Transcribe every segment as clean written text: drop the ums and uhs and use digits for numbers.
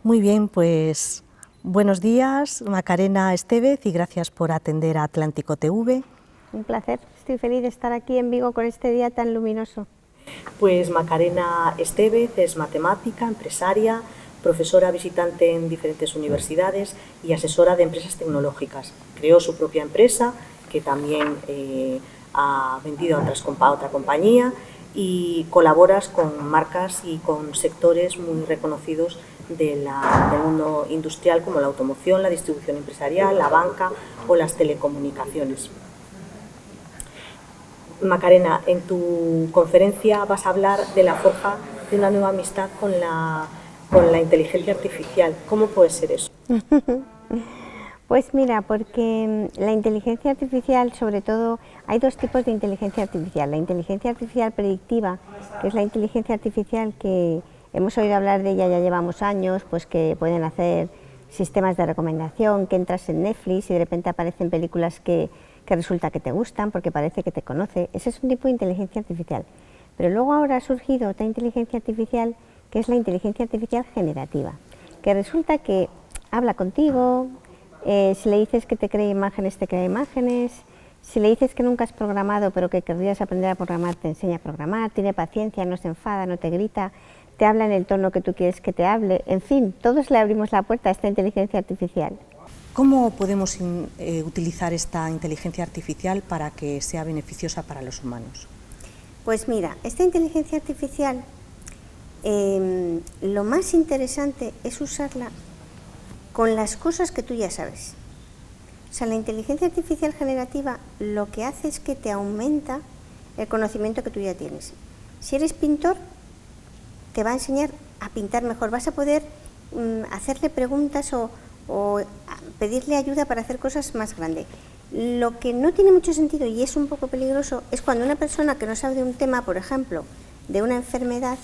Muy bien, pues buenos días, Macarena Estevez, y gracias por atender a Atlántico TV. Un placer, estoy feliz de estar aquí en Vigo con este día tan luminoso. Pues Macarena Estevez es matemática, empresaria, profesora visitante en diferentes universidades y asesora de empresas tecnológicas. Creó su propia empresa, que también ha vendido a otra compañía, y colaboras con marcas y con sectores muy reconocidos del mundo industrial, como la automoción, la distribución empresarial, la banca o las telecomunicaciones. Macarena, en tu conferencia vas a hablar de la forja de una nueva amistad con la inteligencia artificial. ¿Cómo puede ser eso? Pues mira, porque la inteligencia artificial, sobre todo, hay dos tipos de inteligencia artificial. La inteligencia artificial predictiva, que es la inteligencia artificial que hemos oído hablar de ella, ya llevamos años, pues que pueden hacer sistemas de recomendación, que entras en Netflix y de repente aparecen películas que resulta que te gustan porque parece que te conoce. Ese es un tipo de inteligencia artificial. Pero luego ahora ha surgido otra inteligencia artificial, que es la inteligencia artificial generativa, que resulta que habla contigo, si le dices que te cree imágenes, te crea imágenes, si le dices que nunca has programado pero que querrías aprender a programar, te enseña a programar, tiene paciencia, no se enfada, no te grita, te habla en el tono que tú quieres que te hable, en fin, todos le abrimos la puerta a esta inteligencia artificial. ¿Cómo podemos utilizar esta inteligencia artificial para que sea beneficiosa para los humanos? Pues mira, esta inteligencia artificial, lo más interesante es usarla con las cosas que tú ya sabes. O sea, la inteligencia artificial generativa lo que hace es que te aumenta el conocimiento que tú ya tienes. Si eres pintor, te va a enseñar a pintar mejor, vas a poder hacerle preguntas o pedirle ayuda para hacer cosas más grandes. Lo que no tiene mucho sentido y es un poco peligroso es cuando una persona que no sabe de un tema, por ejemplo, de una enfermedad,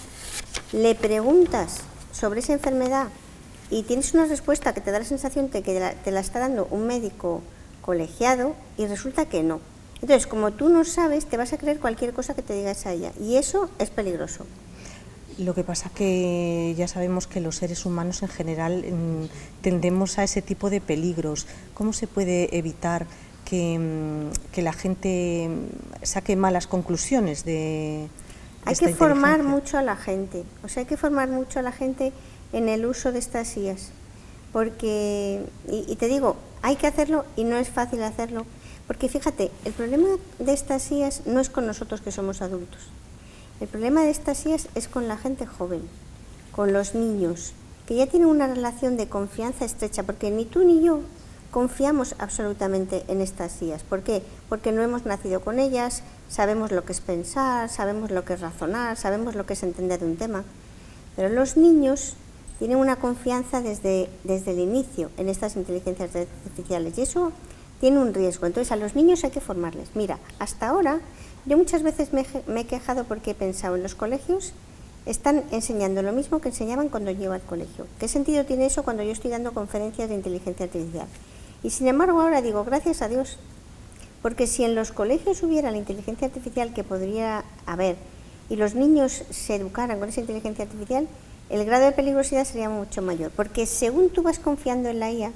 le preguntas sobre esa enfermedad y tienes una respuesta que te da la sensación de que te la está dando un médico colegiado y resulta que no. Entonces, como tú no sabes, te vas a creer cualquier cosa que te digas a ella y eso es peligroso. Lo que pasa que ya sabemos que los seres humanos en general tendemos a ese tipo de peligros. ¿Cómo se puede evitar que la gente saque malas conclusiones de Hay que formar mucho a la gente, o sea, hay que formar mucho a la gente en el uso de estas IAs, porque, y te digo, hay que hacerlo y no es fácil hacerlo, porque fíjate, el problema de estas IAs no es con nosotros que somos adultos. El problema de estas IAs es con la gente joven, con los niños, que ya tienen una relación de confianza estrecha, porque ni tú ni yo confiamos absolutamente en estas IAs. ¿Por qué? Porque no hemos nacido con ellas, sabemos lo que es pensar, sabemos lo que es razonar, sabemos lo que es entender un tema. Pero los niños tienen una confianza desde el inicio en estas inteligencias artificiales y eso tiene un riesgo. Entonces a los niños hay que formarles. Mira, hasta ahora yo muchas veces me he quejado porque he pensado en los colegios están enseñando lo mismo que enseñaban cuando yo iba al colegio. ¿Qué sentido tiene eso cuando yo estoy dando conferencias de inteligencia artificial? Y sin embargo ahora digo, gracias a Dios, porque si en los colegios hubiera la inteligencia artificial que podría haber y los niños se educaran con esa inteligencia artificial, el grado de peligrosidad sería mucho mayor, porque según tú vas confiando en la IA,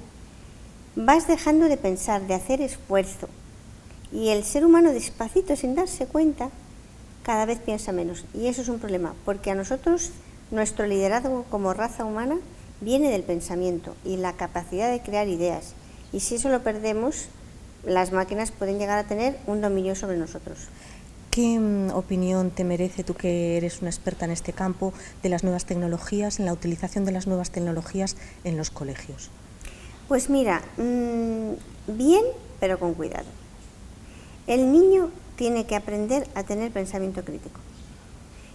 vas dejando de pensar, de hacer esfuerzo, y el ser humano despacito, sin darse cuenta, cada vez piensa menos, y eso es un problema, porque a nosotros nuestro liderazgo como raza humana viene del pensamiento y la capacidad de crear ideas, y si eso lo perdemos, las máquinas pueden llegar a tener un dominio sobre nosotros. ¿Qué opinión te merece, tú que eres una experta en este campo, de las nuevas tecnologías, en la utilización de las nuevas tecnologías en los colegios? Pues mira, bien, pero con cuidado. El niño tiene que aprender a tener pensamiento crítico.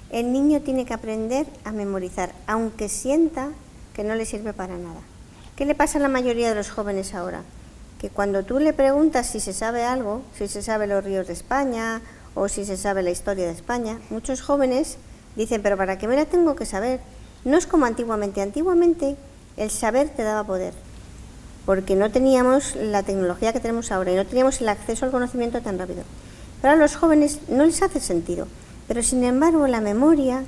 El niño tiene que aprender a memorizar, aunque sienta que no le sirve para nada. ¿Qué le pasa a la mayoría de los jóvenes ahora? Que cuando tú le preguntas si se sabe algo, si se sabe los ríos de España o si se sabe la historia de España, muchos jóvenes dicen, pero ¿para qué me la tengo que saber? No es como antiguamente. Antiguamente el saber te daba poder, porque no teníamos la tecnología que tenemos ahora y no teníamos el acceso al conocimiento tan rápido. Pero a los jóvenes no les hace sentido, pero sin embargo la memoria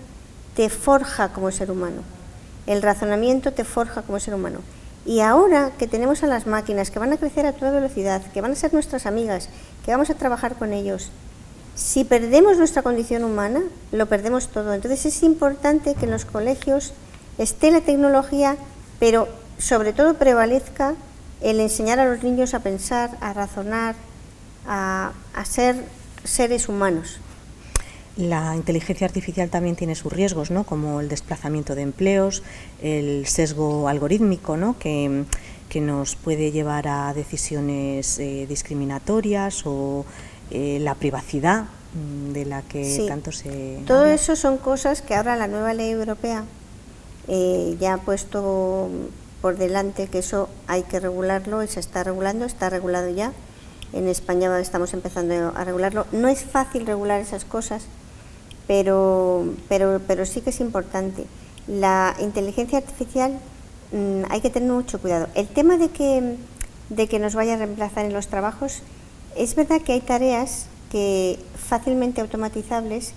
te forja como ser humano. El razonamiento te forja como ser humano. Y ahora que tenemos a las máquinas que van a crecer a toda velocidad, que van a ser nuestras amigas, que vamos a trabajar con ellos, si perdemos nuestra condición humana, lo perdemos todo. Entonces es importante que en los colegios esté la tecnología, pero sobre todo prevalezca el enseñar a los niños a pensar, a razonar, a ser seres humanos. La inteligencia artificial también tiene sus riesgos, ¿no? Como el desplazamiento de empleos, el sesgo algorítmico, ¿no? que nos puede llevar a decisiones discriminatorias o la privacidad de la que tanto se todo habla. Eso son cosas que ahora la nueva ley europea ya ha puesto por delante, que eso hay que regularlo y se está regulando, está regulado ya. En España estamos empezando a regularlo. No es fácil regular esas cosas, pero sí que es importante. La inteligencia artificial hay que tener mucho cuidado. El tema de que nos vaya a reemplazar en los trabajos, es verdad que hay tareas que fácilmente automatizables,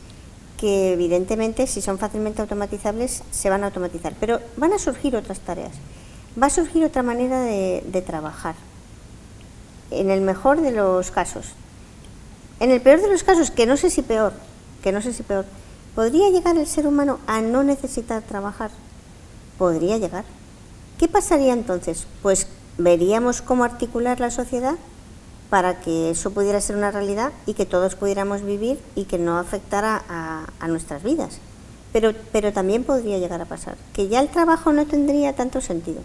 que evidentemente si son fácilmente automatizables se van a automatizar, pero van a surgir otras tareas, va a surgir otra manera de trabajar, en el mejor de los casos. En el peor de los casos, que no sé si peor, ¿podría llegar el ser humano a no necesitar trabajar? Podría llegar. ¿Qué pasaría entonces? Pues veríamos cómo articular la sociedad para que eso pudiera ser una realidad y que todos pudiéramos vivir y que no afectara a nuestras vidas. Pero también podría llegar a pasar que ya el trabajo no tendría tanto sentido.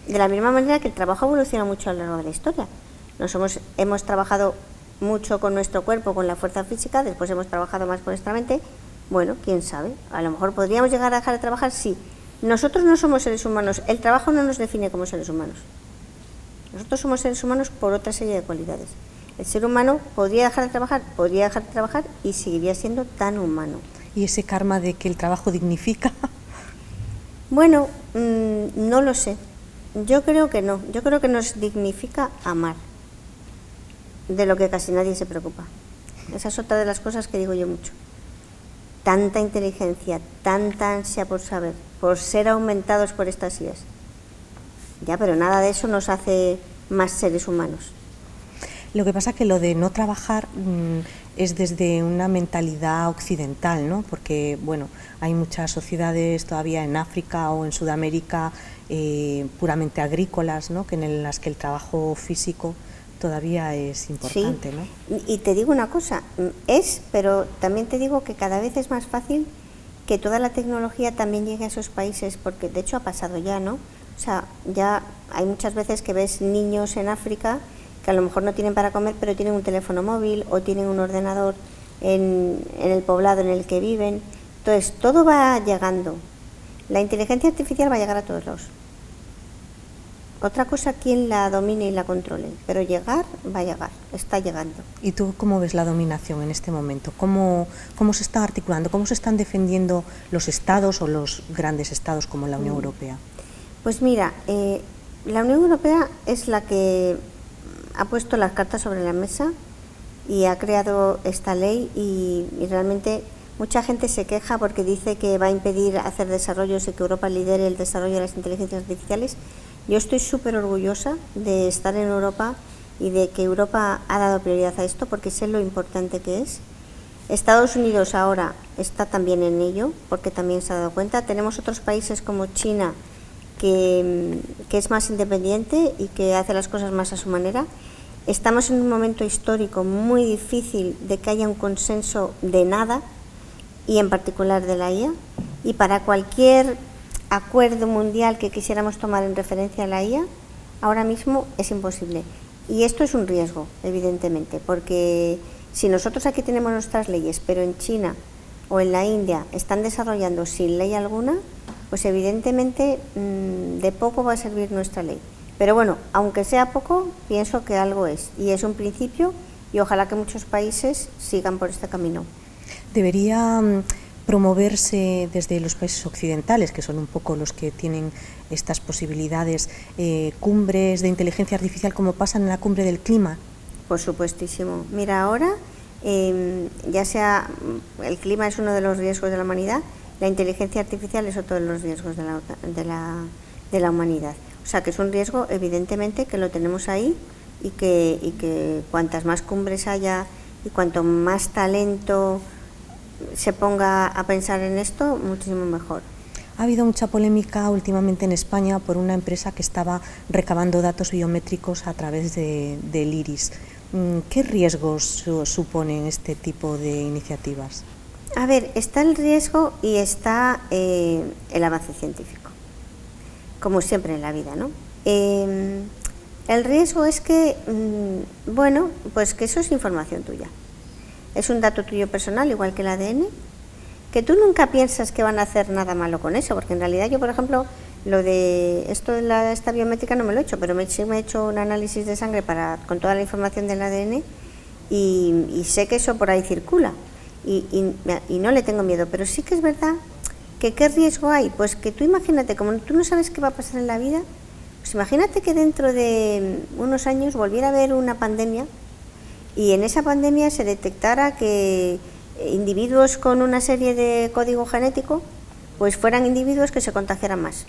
De la misma manera que el trabajo evoluciona mucho a lo largo de la historia. Hemos trabajado mucho con nuestro cuerpo, con la fuerza física, después hemos trabajado más con nuestra mente. Bueno, quién sabe, a lo mejor podríamos llegar a dejar de trabajar, sí. Nosotros no somos seres humanos, el trabajo no nos define como seres humanos. Nosotros somos seres humanos por otra serie de cualidades. El ser humano podría dejar de trabajar y seguiría siendo tan humano. ¿Y ese karma de que el trabajo dignifica? Bueno, no lo sé. Yo creo que no. Yo creo que nos dignifica amar, de lo que casi nadie se preocupa. Esa es otra de las cosas que digo yo mucho. Tanta inteligencia, tanta ansia por saber, por ser aumentados por estas IAs. Ya, pero nada de eso nos hace más seres humanos. Lo que pasa es que lo de no trabajar es desde una mentalidad occidental, ¿no? Porque, bueno, hay muchas sociedades todavía en África o en Sudamérica puramente agrícolas, ¿no? En las que el trabajo físico todavía es importante, sí. ¿No? Y te digo una cosa, pero también te digo que cada vez es más fácil que toda la tecnología también llegue a esos países, porque de hecho ha pasado ya, ¿no? O sea, ya hay muchas veces que ves niños en África que a lo mejor no tienen para comer, pero tienen un teléfono móvil o tienen un ordenador en el poblado en el que viven. Entonces, todo va llegando. La inteligencia artificial va a llegar a todos lados. Otra cosa, quién la domine y la controle, pero llegar, va a llegar, está llegando. ¿Y tú cómo ves la dominación en este momento? ¿Cómo se está articulando? ¿Cómo se están defendiendo los estados o los grandes estados como la Unión Europea? Pues mira, la Unión Europea es la que ha puesto las cartas sobre la mesa y ha creado esta ley y realmente mucha gente se queja porque dice que va a impedir hacer desarrollos y que Europa lidere el desarrollo de las inteligencias artificiales. Yo estoy súper orgullosa de estar en Europa y de que Europa ha dado prioridad a esto porque sé lo importante que es. Estados Unidos ahora está también en ello porque también se ha dado cuenta. Tenemos otros países como China que es más independiente y que hace las cosas más a su manera. Estamos en un momento histórico muy difícil de que haya un consenso de nada y en particular de la IA, y para cualquier acuerdo mundial que quisiéramos tomar en referencia a la IA ahora mismo es imposible. Y esto es un riesgo, evidentemente, porque si nosotros aquí tenemos nuestras leyes, pero en China o en la India están desarrollando sin ley alguna, pues evidentemente de poco va a servir nuestra ley. Pero bueno, aunque sea poco, pienso que algo es, y es un principio, y ojalá que muchos países sigan por este camino. Debería promoverse desde los países occidentales, que son un poco los que tienen estas posibilidades, cumbres de inteligencia artificial como pasan en la cumbre del clima. Por supuestísimo. Mira, ahora ya sea el clima es uno de los riesgos de la humanidad, la inteligencia artificial es otro de los riesgos de la humanidad. O sea, que es un riesgo, evidentemente, que lo tenemos ahí y que cuantas más cumbres haya y cuanto más talento se ponga a pensar en esto, muchísimo mejor. Ha habido mucha polémica últimamente en España por una empresa que estaba recabando datos biométricos a través del iris. ¿Qué riesgos suponen este tipo de iniciativas? A ver, está el riesgo y está el avance científico, como siempre en la vida, ¿no? El riesgo es que, bueno, pues que eso es información tuya. Es un dato tuyo personal, igual que el ADN, que tú nunca piensas que van a hacer nada malo con eso, porque en realidad yo, por ejemplo, lo de esto de esta biométrica no me lo he hecho, pero sí me he hecho un análisis de sangre con toda la información del ADN y sé que eso por ahí circula y no le tengo miedo, pero sí que es verdad que ¿qué riesgo hay? Pues que tú imagínate, como tú no sabes qué va a pasar en la vida, pues imagínate que dentro de unos años volviera a haber una pandemia y en esa pandemia se detectara que individuos con una serie de código genético pues fueran individuos que se contagiaran más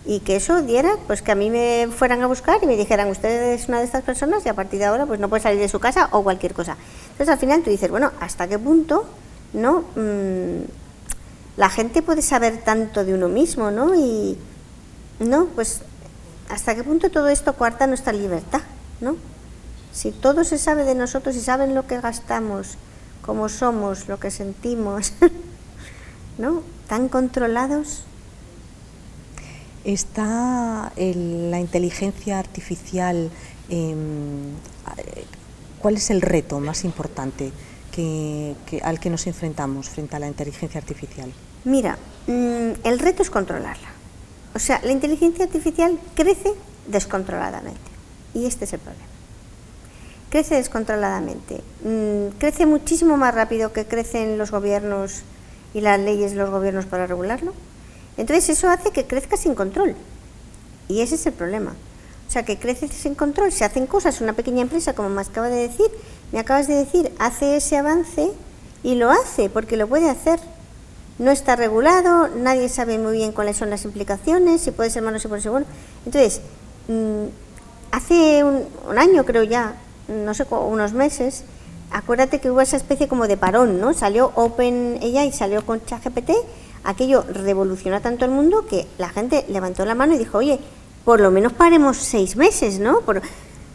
y que eso diera pues que a mí me fueran a buscar y me dijeran usted es una de estas personas y a partir de ahora pues no puede salir de su casa o cualquier cosa. Entonces al final tú dices, bueno, ¿hasta qué punto no la gente puede saber tanto de uno mismo, ¿no? Y no, pues ¿hasta qué punto todo esto coarta nuestra libertad, ¿no? Si todo se sabe de nosotros y saben lo que gastamos, cómo somos, lo que sentimos, ¿no? Tan controlados. ¿Está la inteligencia artificial, cuál es el reto más importante al que nos enfrentamos frente a la inteligencia artificial? Mira, el reto es controlarla. O sea, la inteligencia artificial crece descontroladamente y este es el problema. Crece descontroladamente, crece muchísimo más rápido que crecen los gobiernos y las leyes de los gobiernos para regularlo. Entonces eso hace que crezca sin control y ese es el problema. O sea, que crece sin control, se hacen cosas, una pequeña empresa, como me acabas de decir, hace ese avance y lo hace porque lo puede hacer. No está regulado, nadie sabe muy bien cuáles son las implicaciones, si puede ser malo, si puede ser bueno. Entonces, hace un año creo ya, no sé, unos meses, acuérdate que hubo esa especie como de parón, ¿no? Salió OpenAI, salió con ChatGPT, aquello revolucionó tanto el mundo que la gente levantó la mano y dijo, oye, por lo menos paremos 6 meses, ¿no?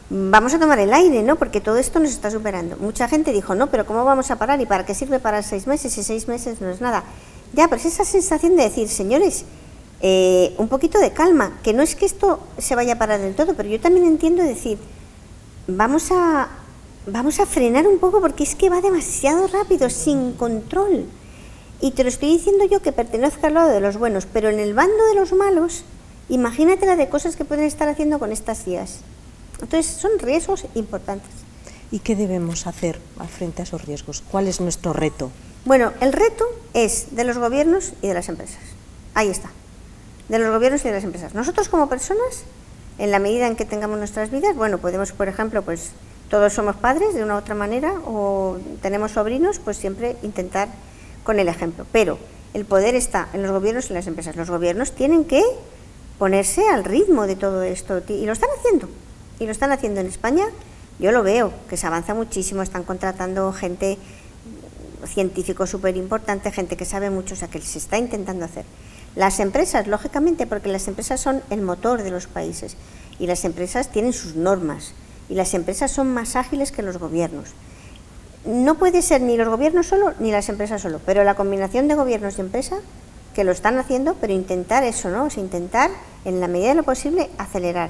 Vamos a tomar el aire, ¿no? Porque todo esto nos está superando. Mucha gente dijo, no, pero ¿cómo vamos a parar? ¿Y para qué sirve parar 6 meses? Si 6 meses no es nada. Ya, pero es esa sensación de decir, señores, un poquito de calma, que no es que esto se vaya a parar del todo, pero yo también entiendo decir, vamos a frenar un poco porque es que va demasiado rápido, sin control. Y te lo estoy diciendo yo que pertenezco al lado de los buenos, pero en el bando de los malos, imagínate la de cosas que pueden estar haciendo con estas IAs. Entonces son riesgos importantes. ¿Y qué debemos hacer frente a esos riesgos? ¿Cuál es nuestro reto? Bueno, el reto es de los gobiernos y de las empresas. Ahí está. De los gobiernos y de las empresas. Nosotros como personas, en la medida en que tengamos nuestras vidas, bueno, podemos, por ejemplo, pues todos somos padres de una u otra manera o tenemos sobrinos, pues siempre intentar con el ejemplo. Pero el poder está en los gobiernos y en las empresas. Los gobiernos tienen que ponerse al ritmo de todo esto y lo están haciendo. Y lo están haciendo en España, yo lo veo, que se avanza muchísimo, están contratando gente, científicos súper importante, gente que sabe mucho, o sea que se está intentando hacer. Las empresas, lógicamente, porque las empresas son el motor de los países y las empresas tienen sus normas y las empresas son más ágiles que los gobiernos. No puede ser ni los gobiernos solo ni las empresas solo, pero la combinación de gobiernos y empresas que lo están haciendo, pero intentar eso, ¿no? O sea, intentar, en la medida de lo posible, acelerar.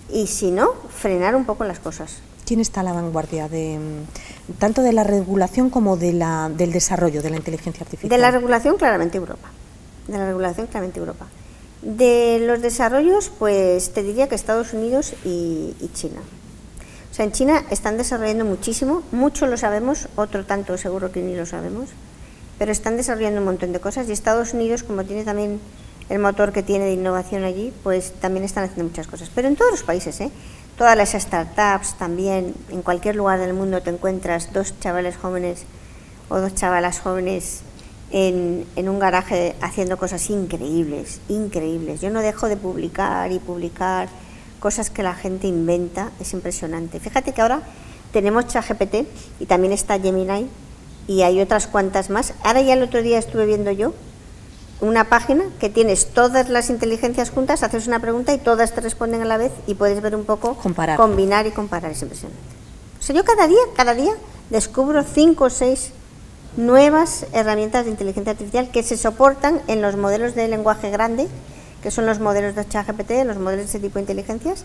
Y si no, frenar un poco las cosas. ¿Quién está a la vanguardia tanto de la regulación como del desarrollo de la inteligencia artificial? De la regulación, claramente Europa. De los desarrollos, pues te diría que Estados Unidos y China. O sea, en China están desarrollando muchísimo, mucho lo sabemos, otro tanto seguro que ni lo sabemos, pero están desarrollando un montón de cosas y Estados Unidos, como tiene también el motor que tiene de innovación allí, pues también están haciendo muchas cosas. Pero en todos los países, todas las startups también, en cualquier lugar del mundo te encuentras 2 chavales jóvenes o 2 chavalas jóvenes en un garaje haciendo cosas increíbles, increíbles. Yo no dejo de publicar y publicar cosas que la gente inventa, es impresionante. Fíjate que ahora tenemos ChatGPT y también está Gemini y hay otras cuantas más. Ahora ya el otro día estuve viendo yo una página que tienes todas las inteligencias juntas, haces una pregunta y todas te responden a la vez y puedes ver un poco, combinar y comparar, es impresionante. O sea, yo cada día descubro 5 o 6 nuevas herramientas de inteligencia artificial que se soportan en los modelos de lenguaje grande, que son los modelos de ChatGPT, los modelos de ese tipo de inteligencias,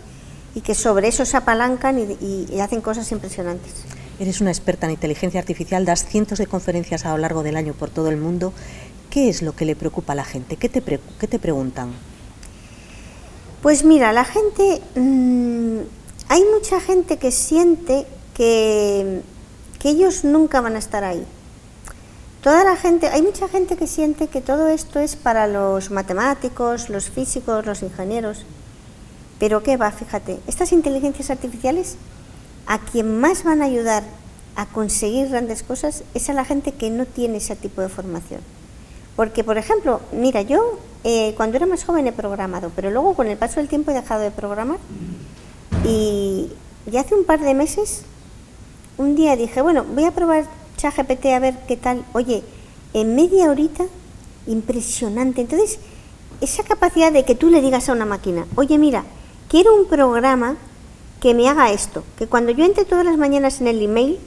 y que sobre eso se apalancan y hacen cosas impresionantes. Eres una experta en inteligencia artificial, das cientos de conferencias a lo largo del año por todo el mundo. ¿Qué es lo que le preocupa a la gente? ¿Qué te preguntan? Pues mira, la gente, hay mucha gente que siente que ellos nunca van a estar ahí. Hay mucha gente que siente que todo esto es para los matemáticos, los físicos, los ingenieros. Pero qué va, fíjate, estas inteligencias artificiales a quien más van a ayudar a conseguir grandes cosas es a la gente que no tiene ese tipo de formación. Porque, por ejemplo, mira, yo cuando era más joven he programado, pero luego con el paso del tiempo he dejado de programar y hace un par de meses, un día dije, bueno, voy a probar ChatGPT a ver qué tal. Oye, en media horita, impresionante. Entonces, esa capacidad de que tú le digas a una máquina, oye, mira, quiero un programa que me haga esto, que cuando yo entre todas las mañanas en el email,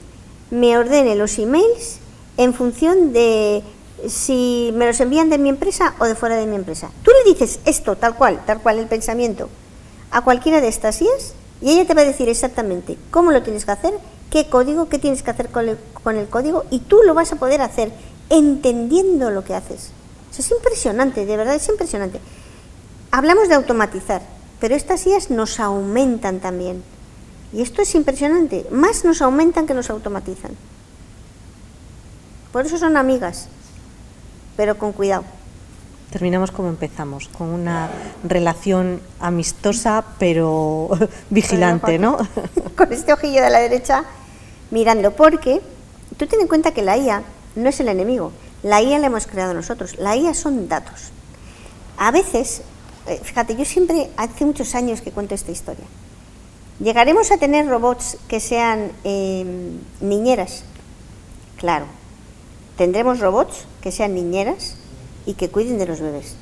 me ordene los emails en función de si me los envían de mi empresa o de fuera de mi empresa. Tú le dices esto, tal cual el pensamiento, a cualquiera de estas IAs y ella te va a decir exactamente cómo lo tienes que hacer, qué código, qué tienes que hacer con el código y tú lo vas a poder hacer entendiendo lo que haces. Eso es impresionante, de verdad es impresionante. Hablamos de automatizar, pero estas IAs nos aumentan también. Y esto es impresionante, más nos aumentan que nos automatizan. Por eso son amigas, pero con cuidado. Terminamos como empezamos, con una relación amistosa pero vigilante, ¿no? Con este ojillo de la derecha mirando, porque tú ten en cuenta que la IA no es el enemigo, la IA la hemos creado nosotros, la IA son datos. A veces, fíjate, yo siempre, hace muchos años que cuento esta historia, llegaremos a tener robots que sean niñeras, claro, tendremos robots que sean niñeras y que cuiden de los bebés.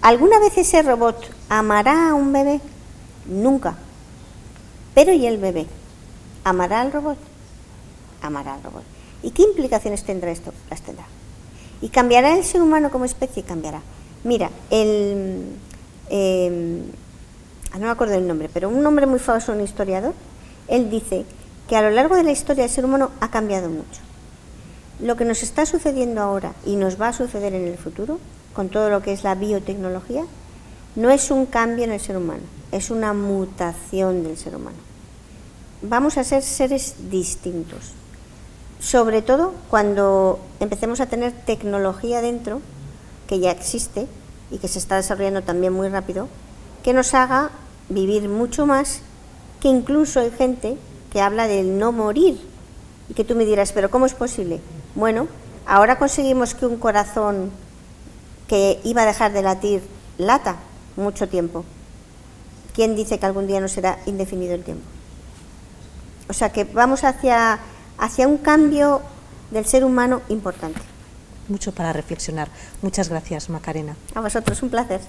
¿Alguna vez ese robot amará a un bebé? Nunca. Pero ¿y el bebé? ¿Amará al robot? Amará al robot. ¿Y qué implicaciones tendrá esto? Las tendrá. ¿Y cambiará el ser humano como especie? Cambiará. Mira, no me acuerdo del nombre, pero un nombre muy famoso, un historiador, él dice que a lo largo de la historia el ser humano ha cambiado mucho. Lo que nos está sucediendo ahora y nos va a suceder en el futuro, con todo lo que es la biotecnología, no es un cambio en el ser humano, es una mutación del ser humano. Vamos a ser seres distintos, sobre todo cuando empecemos a tener tecnología dentro, que ya existe y que se está desarrollando también muy rápido, que nos haga vivir mucho más, que incluso hay gente que habla del no morir, y que tú me dirás, ¿pero cómo es posible? Bueno, ahora conseguimos que un corazón que iba a dejar de latir, lata mucho tiempo. ¿Quién dice que algún día no será indefinido el tiempo? O sea que vamos hacia un cambio del ser humano importante. Mucho para reflexionar. Muchas gracias, Macarena. A vosotros, un placer.